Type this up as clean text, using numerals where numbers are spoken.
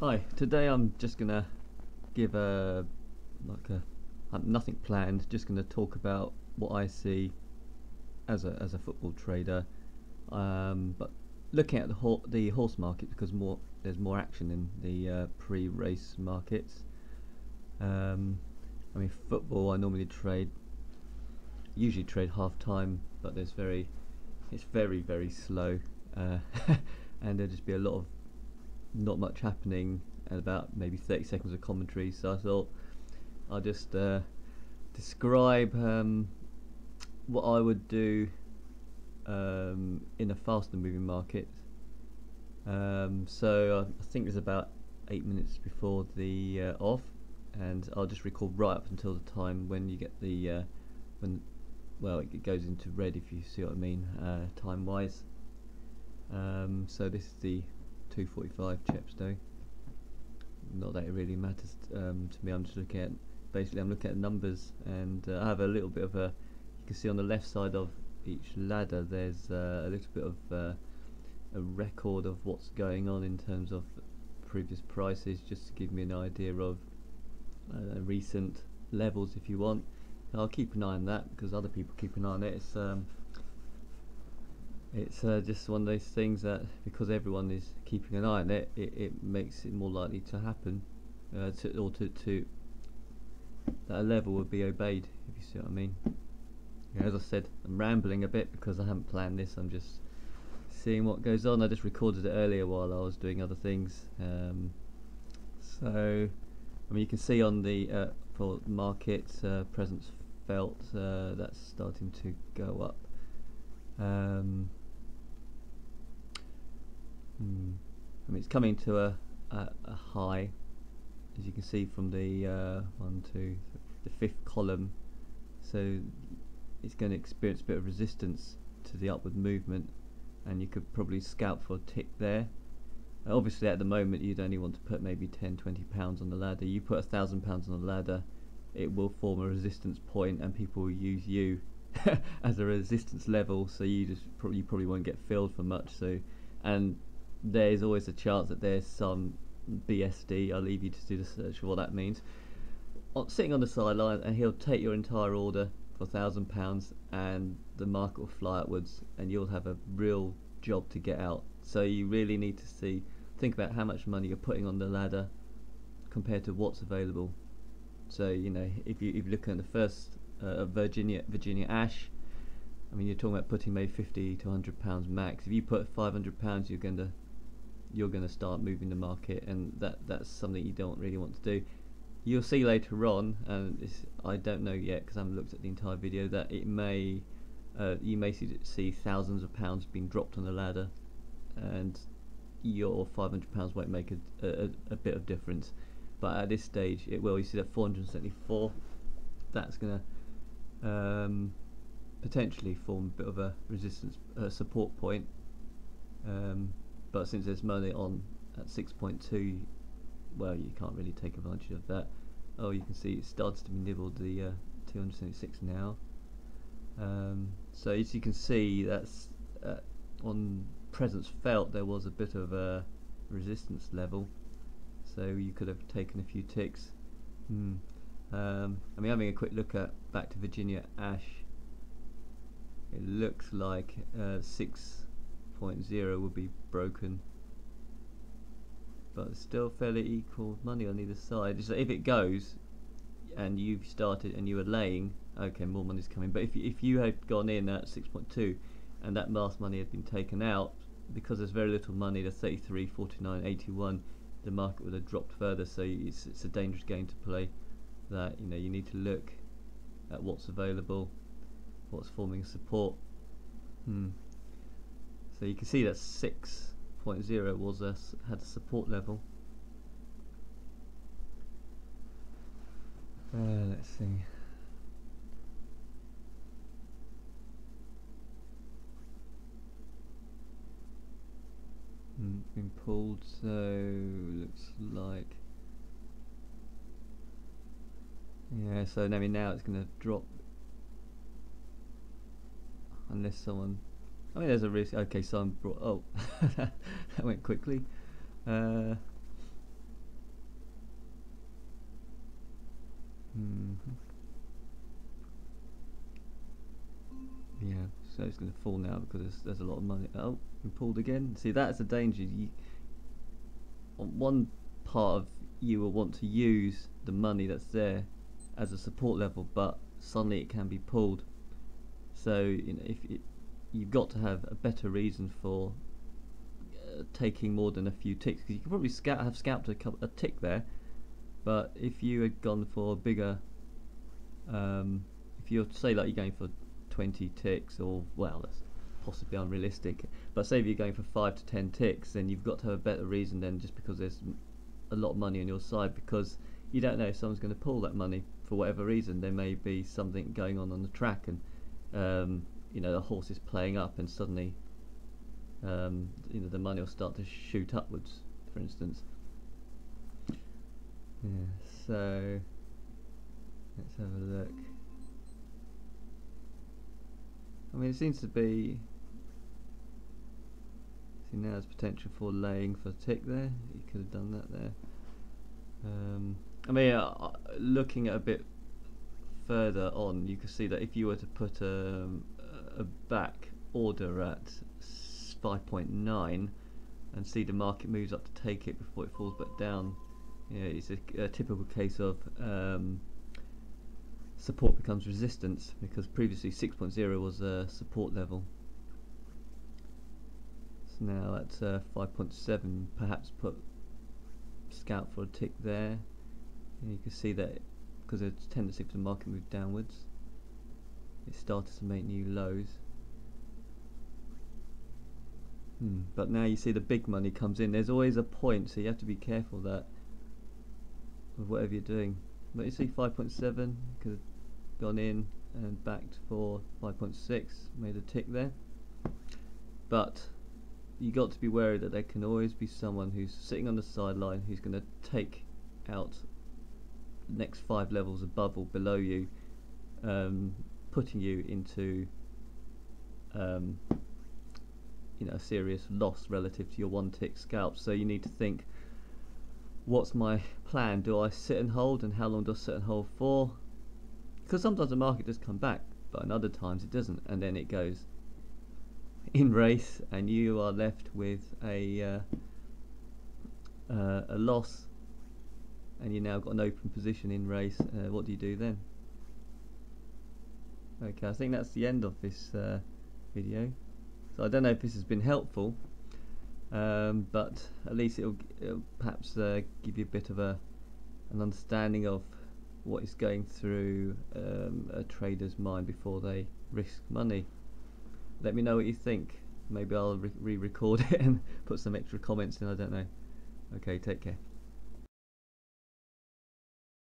Hi, today I'm just gonna give nothing planned, just gonna talk about what I see as a football trader, but looking at the horse market, because there's more action in the pre-race markets. I mean, football I normally usually trade half time, but it's very slow, and there'll just be a lot of not much happening and about maybe 30 seconds of commentary. So I thought I'll just describe what I would do in a faster moving market. So I think it's about 8 minutes before the off, and I'll just record right up until the time when you get the well, it goes into red, if you see what I mean, time wise. So this is the 2:45 Chepstow. Not that it really matters to me. I'm just looking at numbers, and I have a little bit of you can see on the left side of each ladder there's a little bit of a record of what's going on in terms of previous prices, just to give me an idea of recent levels if you want. And I'll keep an eye on that because other people keep an eye on it. It's just one of those things that because everyone is keeping an eye on it, it makes it more likely to happen, to that a level would be obeyed, if you see what I mean. Yeah, as I said, I'm rambling a bit because I haven't planned this. I'm just seeing what goes on. I just recorded it earlier while I was doing other things. So, I mean, you can see on the for market presence felt that's starting to go up. I mean, it's coming to a high, as you can see from the the fifth column. So it's going to experience a bit of resistance to the upward movement, and you could probably scalp for a tick there. Obviously, at the moment, you'd only want to put maybe 10-20 pounds on the ladder. You put £1,000 on the ladder, it will form a resistance point, and people will use you as a resistance level. So you probably won't get filled for much. So, and there's always a chance that there's some BSD. I'll leave you to do the search for what that means. Sitting on the sideline, and he'll take your entire order for £1,000, and the market will fly upwards, and you'll have a real job to get out. So you really need to think about how much money you're putting on the ladder compared to what's available. So you know, if you look at the first Virginia Ash, I mean, you're talking about putting maybe £50 to £100 max. If you put £500, you're going to start moving the market, and that's something you don't really want to do. You'll see later on, and I don't know yet because I haven't looked at the entire video, that it may you may see thousands of pounds being dropped on the ladder, and your £500 won't make a bit of difference. But at this stage it will. You see that 474, that's going to potentially form a bit of a resistance support point, but since there's money on at 6.2, well, you can't really take advantage of that. Oh, you can see it starts to be nibbled, the 276 now. So as you can see, that's on presence felt there was a bit of a resistance level, so you could have taken a few ticks. I mean, having a quick look back to Virginia Ash, it looks like 6.0 would be broken, but still fairly equal money on either side. So if it goes and you've started and you were laying, okay, more money's coming. But if you had gone in at 6.2 and that last money had been taken out, because there's very little money, the 33, 49, 81, the market would have dropped further. So it's a dangerous game to play. That, you know, you need to look at what's available, what's forming support. So you can see that 6.0 had a support level. Let's see. Been pulled, so looks like, yeah. So now it's going to drop unless someone. I mean, there's a risk. Okay, someone brought. Oh, that went quickly. Yeah, so it's going to fall now because there's a lot of money. Oh, we pulled again. See, that's the danger. On one part of you will want to use the money that's there as a support level, but suddenly it can be pulled. So if you've got to have a better reason for taking more than a few ticks, because you could probably have scalped a tick there, but if you had gone for a bigger, if you're say like you're going for 20 ticks, or well, that's possibly unrealistic, but say if you're going for 5 to 10 ticks, then you've got to have a better reason than just because there's a lot of money on your side, because you don't know if someone's going to pull that money for whatever reason. There may be something going on the track, and the horse is playing up, and suddenly the money will start to shoot upwards, for instance. Yeah, so let's have a look. I mean, it seems to be. See, now there's potential for laying for a tick there. You could have done that there. I mean, looking at a bit further on, you can see that if you were to put a back order at 5.9 and see the market moves up to take it before it falls back down, it's a typical case of support becomes resistance, because previously 6.0 was a support level. So now at 5.7, perhaps put scalp for a tick there. And you can see that because there's a tendency for the market to move downwards, it started to make new lows. But now you see the big money comes in. There's always a point, so you have to be careful that with whatever you're doing. But you see 5.7 could have gone in and backed for 5.6, made a tick there. But you got to be wary that there can always be someone who's sitting on the sideline who's going to take out the next 5 levels above or below you, putting you into a serious loss relative to your 1 tick scalp. So you need to think, what's my plan? Do I sit and hold, and how long do I sit and hold for? Because sometimes the market does come back, but in other times it doesn't, and then it goes in race, and you are left with a loss, and you now got an open position in race. What do you do then? Okay, I think that's the end of this video. So I don't know if this has been helpful, but at least it'll perhaps give you a bit of an understanding of what is going through a trader's mind before they risk money. Let me know what you think. Maybe I'll re-record it and put some extra comments in, I don't know. Okay, take care.